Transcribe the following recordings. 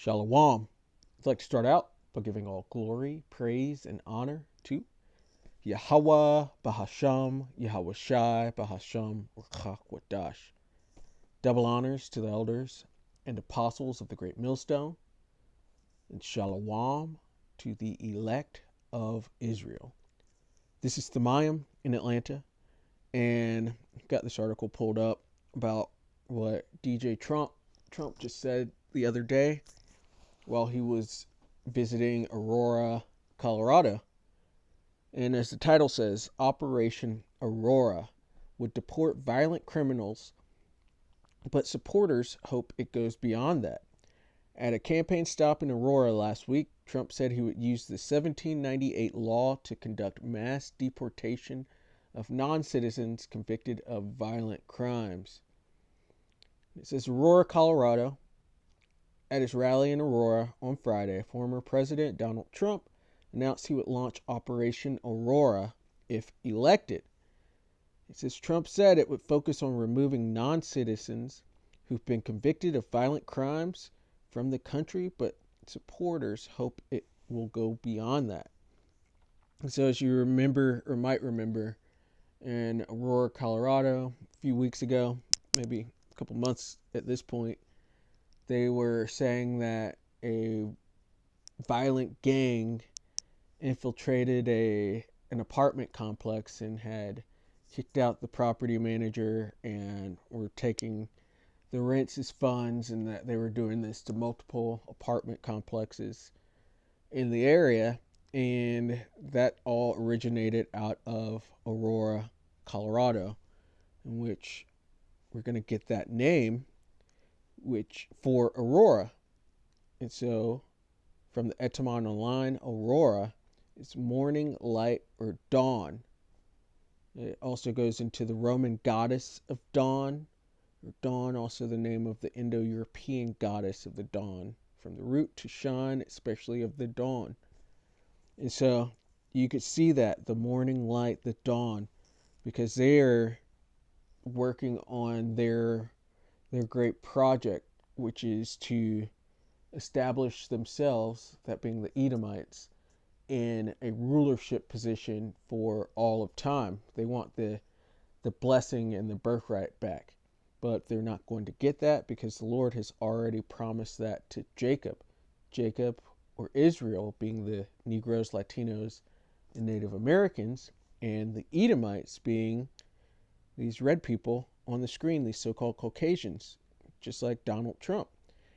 Shalom. I'd like to start out by giving all glory, praise, and honor to Yahweh Bahasham, Yahweh Shai Bahasham Urchakwadash. Double honors to the elders and apostles of the Great Millstone, and Shalom to the elect of Israel. This is Thamayim in Atlanta, and I've got this article pulled up about what DJ Trump just said the other day while he was visiting Aurora, Colorado. And as the title says, Operation Aurora would deport violent criminals, but supporters hope it goes beyond that. At a campaign stop in Aurora last week, Trump said he would use the 1798 law to conduct mass deportation of non-citizens convicted of violent crimes. It says Aurora, Colorado. At his rally in Aurora on Friday, former President Donald Trump announced he would launch Operation Aurora if elected. It says Trump said it would focus on removing non-citizens who've been convicted of violent crimes from the country, but supporters hope it will go beyond that. And so as you remember, or might remember, in Aurora, Colorado, a few weeks ago, maybe a couple months at this point, they were saying that a violent gang infiltrated an apartment complex and had kicked out the property manager and were taking the rents as funds, and that they were doing this to multiple apartment complexes in the area. And that all originated out of Aurora, Colorado, in which we're going to get that name, which for Aurora. And so from the etymon online, Aurora is morning, light, or dawn. It also goes into the Roman goddess of dawn, or dawn, also the name of the Indo-European goddess of the dawn, from the root to shine, especially of the dawn. And so you could see that, the morning light, the dawn, because they are working on their great project, which is to establish themselves, that being the Edomites, in a rulership position for all of time. They want the blessing and the birthright back, but they're not going to get that because the Lord has already promised that to Jacob, or Israel, being the Negroes, Latinos, and Native Americans, and the Edomites being these red people on the screen, these so-called Caucasians, just like Donald Trump.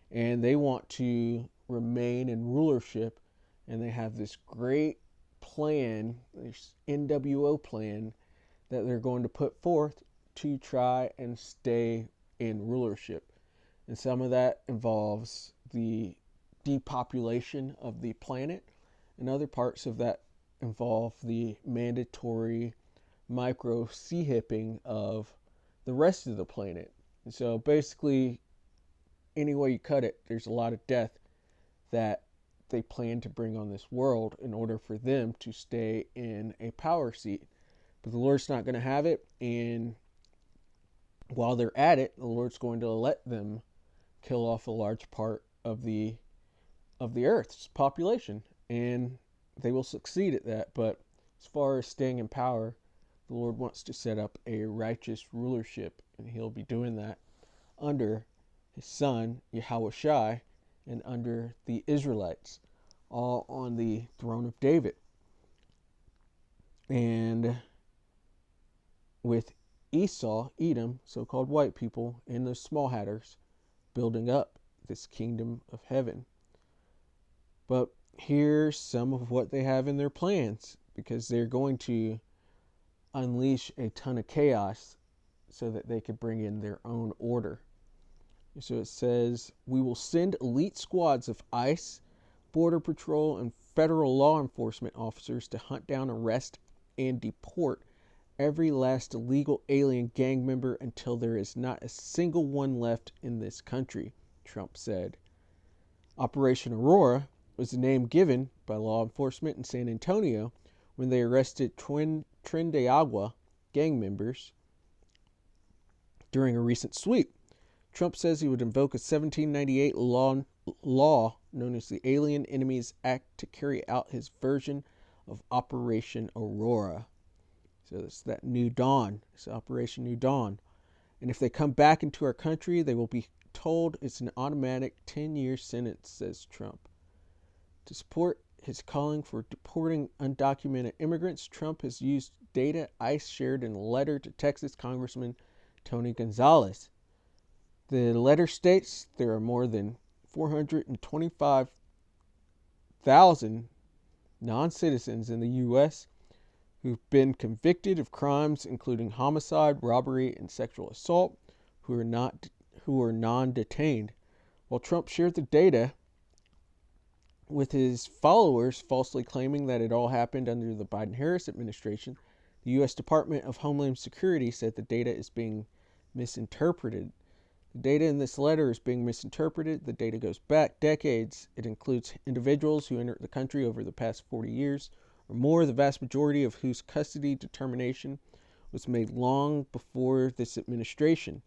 And they want to remain in rulership, and they have this great plan, this NWO plan, that they're going to put forth to try and stay in rulership. And some of that involves the depopulation of the planet, and other parts of that involve the mandatory micro sea-hipping of the rest of the planet. And so basically, any way you cut it, there's a lot of death that they plan to bring on this world in order for them to stay in a power seat. But the Lord's not going to have it, and while they're at it, the Lord's going to let them kill off a large part of the Earth's population, and they will succeed at that. But as far as staying in power, the Lord wants to set up a righteous rulership, and he'll be doing that under his son, Yahweh Shai, and under the Israelites, all on the throne of David. And with Esau, Edom, so-called white people, and those small hatters, building up this kingdom of heaven. But here's some of what they have in their plans, because they're going to unleash a ton of chaos so that they could bring in their own order. So it says, we will send elite squads of ICE, Border Patrol, and federal law enforcement officers to hunt down, arrest, and deport every last illegal alien gang member until there is not a single one left in this country, Trump said. Operation Aurora was the name given by law enforcement in San Antonio when they arrested Tren de Agua gang members during a recent sweep. Trump says he would invoke a 1798 law known as the Alien Enemies Act to carry out his version of Operation Aurora. So it's that New Dawn. It's Operation New Dawn. And if they come back into our country, they will be told it's an automatic 10-year sentence, says Trump. To support his calling for deporting undocumented immigrants, Trump has used data ICE shared in a letter to Texas Congressman Tony Gonzalez. The letter states there are more than 425,000 non-citizens in the U.S. who've been convicted of crimes including homicide, robbery, and sexual assault, who are non-detained. While Trump shared the data with his followers, falsely claiming that it all happened under the Biden-Harris administration, the U.S. Department of Homeland Security said the data is being misinterpreted. The data in this letter is being misinterpreted. The data goes back decades. It includes individuals who entered the country over the past 40 years or more, the vast majority of whose custody determination was made long before this administration.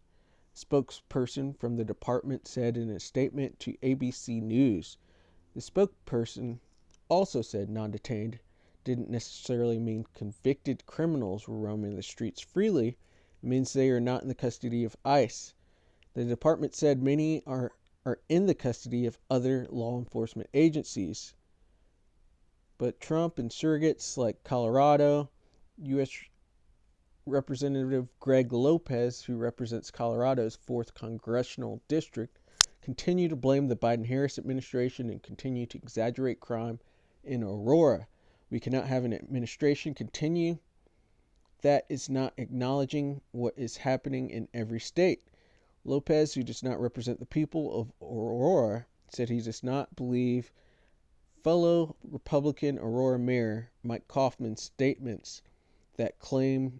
A spokesperson from the department said in a statement to ABC News. The spokesperson also said non-detained didn't necessarily mean convicted criminals were roaming the streets freely. It means they are not in the custody of ICE. The department said many are in the custody of other law enforcement agencies. But Trump and surrogates like Colorado, U.S. Representative Greg Lopez, who represents Colorado's 4th Congressional District, continue to blame the Biden-Harris administration and continue to exaggerate crime in Aurora. We cannot have an administration continue that is not acknowledging what is happening in every state. Lopez, who does not represent the people of Aurora, said he does not believe fellow Republican Aurora Mayor Mike Kaufman's statement that claims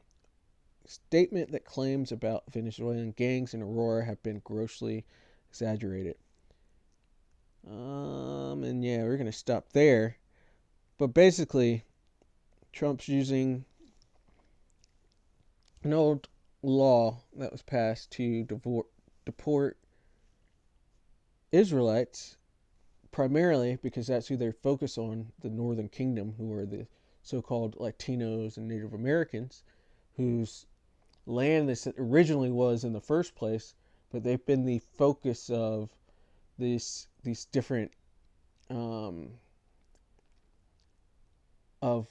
about Venezuelan gangs in Aurora have been grossly exaggerated. And yeah, we're going to stop there. But basically, Trump's using an old law that was passed to deport Israelites, primarily because that's who they focus on, the Northern Kingdom, who are the so-called Latinos and Native Americans, whose land this originally was in the first place, but they've been the focus of these different of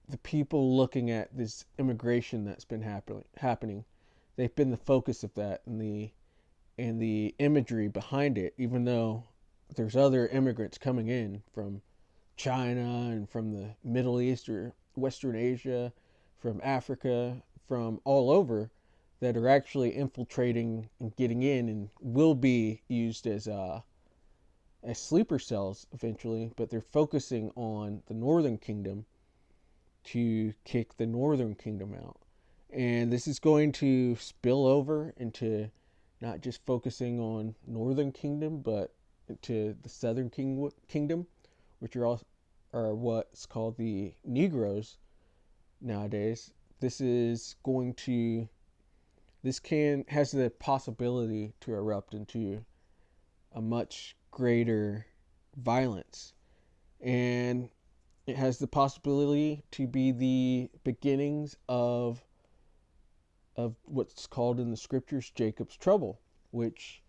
the people looking at this immigration that's been happening. They've been the focus of that and the imagery behind it, even though there's other immigrants coming in from China and from the Middle East or Western Asia, from Africa, from all over, that are actually infiltrating and getting in and will be used as sleeper cells eventually, but they're focusing on the Northern Kingdom to kick the Northern Kingdom out. And this is going to spill over into not just focusing on Northern Kingdom, but to the Southern Kingdom, which are what's called the Negroes nowadays. This has the possibility to erupt into a much greater violence, and it has the possibility to be the beginnings of what's called in the scriptures Jacob's trouble, which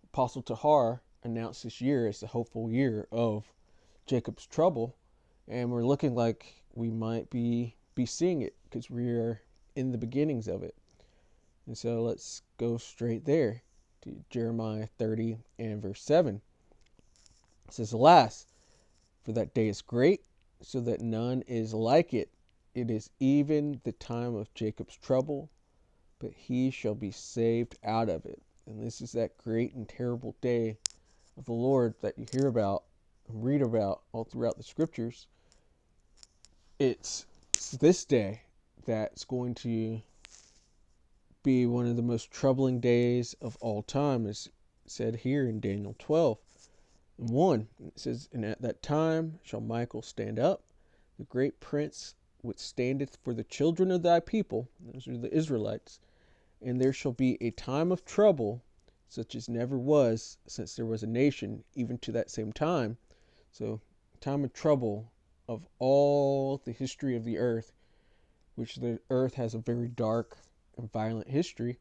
Apostle Tahar announced this year as the hopeful year of Jacob's trouble, and we're looking like we might be seeing it because we are in the beginnings of it. And so let's go straight there to Jeremiah 30 and verse 7. It says, "Alas, for that day is great, so that none is like it. It is even the time of Jacob's trouble, but he shall be saved out of it." And this is that great and terrible day of the Lord that you hear about and read about all throughout the scriptures. It's this day that's going to be one of the most troubling days of all time, as said here in Daniel 12 and 1. It says, "And at that time shall Michael stand up, the great prince which standeth for the children of thy people," those are the Israelites, "and there shall be a time of trouble, such as never was since there was a nation, even to that same time. So, time of trouble of all the history of the earth, which the earth has a very dark and violent history.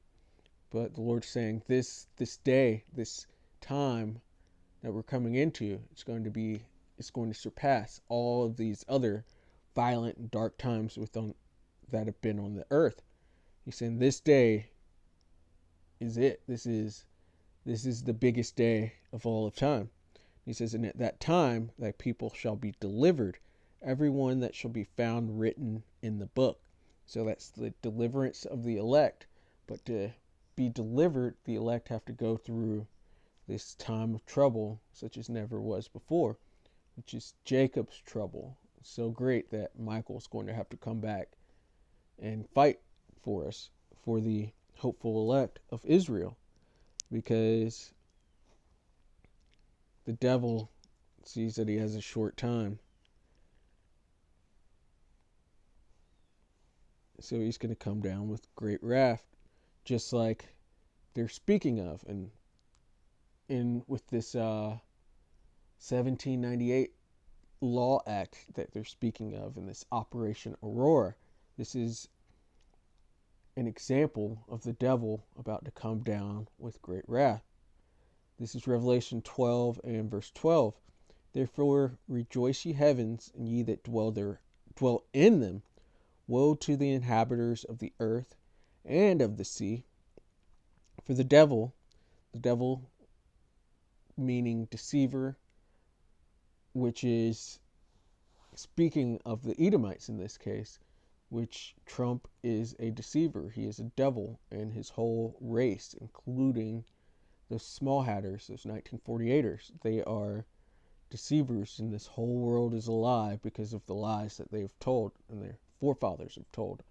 But the Lord's saying this day, this time that we're coming into, it's going to surpass all of these other violent and dark times that have been on the earth. He's saying this day is it. This is the biggest day of all of time. He says, and at that time thy people shall be delivered, everyone that shall be found written in the book. So that's the deliverance of the elect. But to be delivered, the elect have to go through this time of trouble such as never was before, which is Jacob's trouble. So great that Michael's going to have to come back and fight for us, for the hopeful elect of Israel, because the devil sees that he has a short time. So he's going to come down with great wrath, just like they're speaking of. And with this 1798 law act that they're speaking of, in this Operation Aurora, this is an example of the devil about to come down with great wrath. This is Revelation 12 and verse 12. Therefore rejoice, ye heavens, and ye that dwell in them. Woe to the inhabitants of the earth and of the sea. For the devil meaning deceiver, which is speaking of the Edomites in this case, which Trump is a deceiver. He is a devil, and his whole race, including those small hatters, those 1948ers, they are deceivers, and this whole world is a lie because of the lies that they have told and their forefathers have told.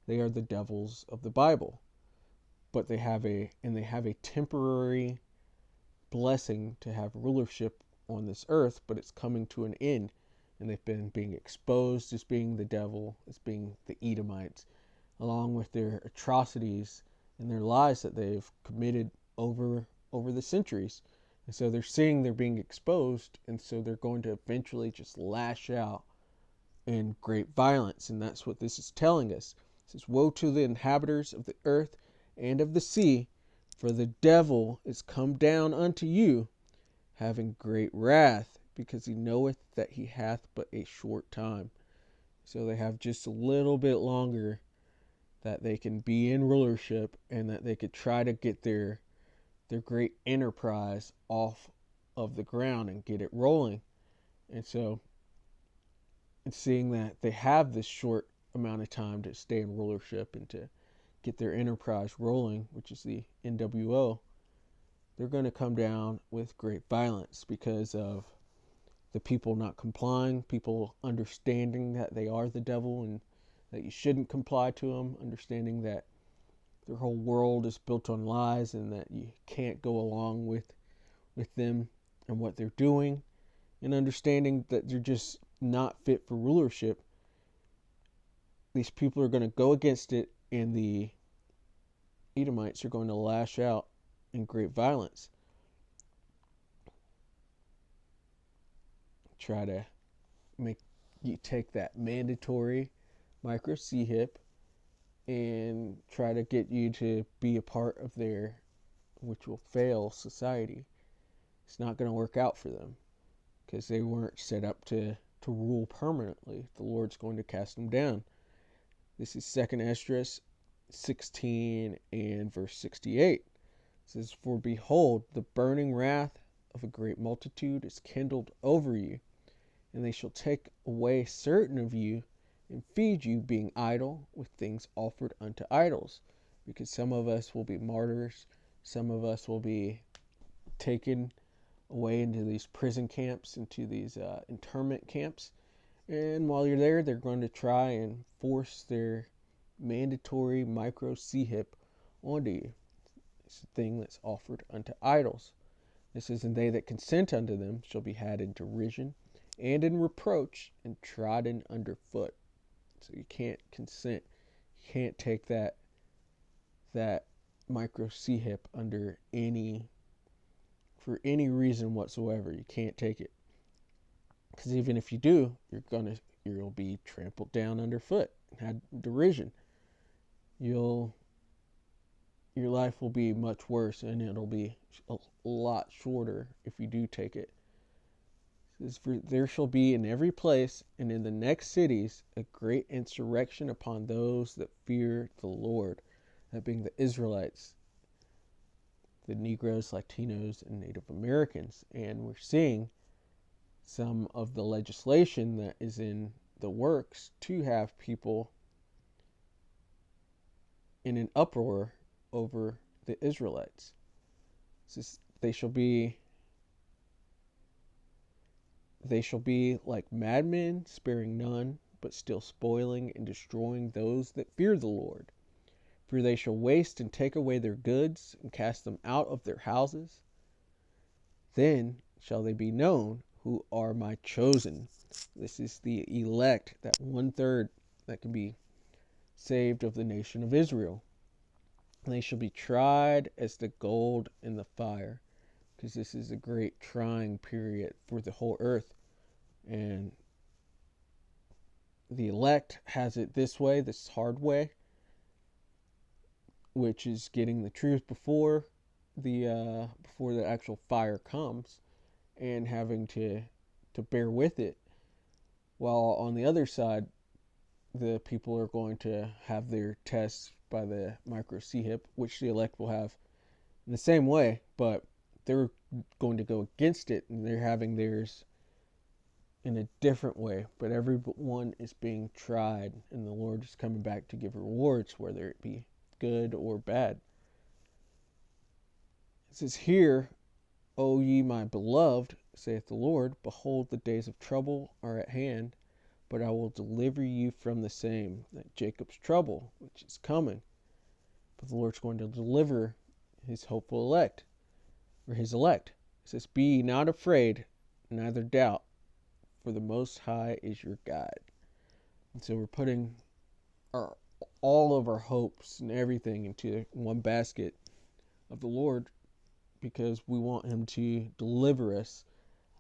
They are the devils of the Bible. But they have a temporary blessing to have rulership on this earth, but it's coming to an end, and they've been being exposed as being the devil, as being the Edomites, along with their atrocities and their lies that they've committed over the centuries. And so they're being exposed, and so they're going to eventually just lash out in great violence. And that's what this is telling us. It says, woe to the inhabitants of the earth and of the sea, for the devil is come down unto you, having great wrath, because he knoweth that he hath but a short time. So they have just a little bit longer that they can be in rulership, and that they could try to get their great enterprise off of the ground and get it rolling. And so, and seeing that they have this short amount of time to stay in rulership and to get their enterprise rolling, which is the NWO, they're going to come down with great violence because of the people not complying, people understanding that they are the devil and that you shouldn't comply to them, understanding that their whole world is built on lies and that you can't go along with them and what they're doing, and understanding that they're just not fit for rulership. These people are going to go against it, and the Edomites are going to lash out in great violence. Try to make you take that mandatory micro C-hip and try to get you to be a part of their, which will fail, society. It's not going to work out for them because they weren't set up to rule permanently. The Lord's going to cast them down. This is 2 Esdras 16 and verse 68. It says, for behold, the burning wrath of a great multitude is kindled over you, and they shall take away certain of you and feed you, being idle, with things offered unto idols. Because some of us will be martyrs, some of us will be taken away into these prison camps, into these internment camps. And while you're there, they're going to try and force their mandatory micro C-hip onto you. It's a thing that's offered unto idols. This is, and they that consent unto them shall be had in derision and in reproach and trodden under foot. So you can't consent. You can't take that micro C-hip for any reason whatsoever. You can't take it, because even if you do, you'll be trampled down underfoot, had derision. Your life will be much worse, and it'll be a lot shorter if you do take it. There shall be in every place and in the next cities a great insurrection upon those that fear the Lord, that being the Israelites, the Negroes, Latinos, and Native Americans. And we're seeing some of the legislation that is in the works to have people in an uproar over the Israelites. They shall be like madmen, sparing none, but still spoiling and destroying those that fear the Lord. For they shall waste and take away their goods, and cast them out of their houses. Then shall they be known who are my chosen. This is the elect, that 1/3 that can be saved of the nation of Israel. And they shall be tried as the gold in the fire, because this is a great trying period for the whole earth. And the elect has it this way, this hard way, which is getting the truth before the actual fire comes, and having to bear with it, while on the other side, the people are going to have their tests by the micro C-hip, which the elect will have in the same way, but they're going to go against it, and they're having theirs in a different way. But everyone is being tried, and the Lord is coming back to give rewards, whether it be good or bad. It says here, O ye my beloved, saith the Lord, behold, the days of trouble are at hand, but I will deliver you from the same. That Jacob's trouble, which is coming, but the Lord's going to deliver his hopeful elect, or his elect. It says, be ye not afraid, neither doubt, for the Most High is your guide. And so we're putting all of our hopes and everything into one basket of the Lord, because we want him to deliver us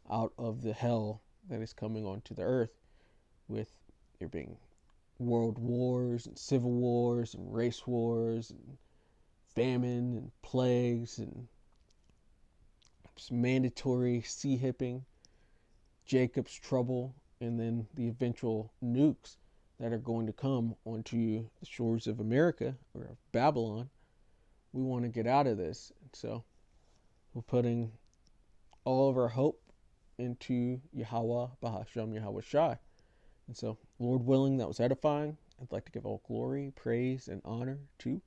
out of the hell that is coming onto the earth, with there being world wars and civil wars and race wars and famine and plagues and mandatory C-hipping, Jacob's trouble, and then the eventual nukes that are going to come onto the shores of America or of Babylon. We want to get out of this. And so we're putting all of our hope into Yahweh, Bahashem, Yahweh Shai. And so, Lord willing, that was edifying. I'd like to give all glory, praise, and honor to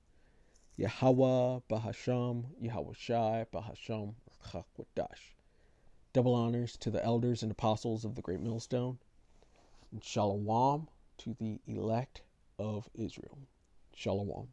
Yahweh, Bahashem, Yahweh Shai, Bahashem, Chakwadash. Double honors to the elders and apostles of the Great Millstone, and Shalom to the elect of Israel. Shalom.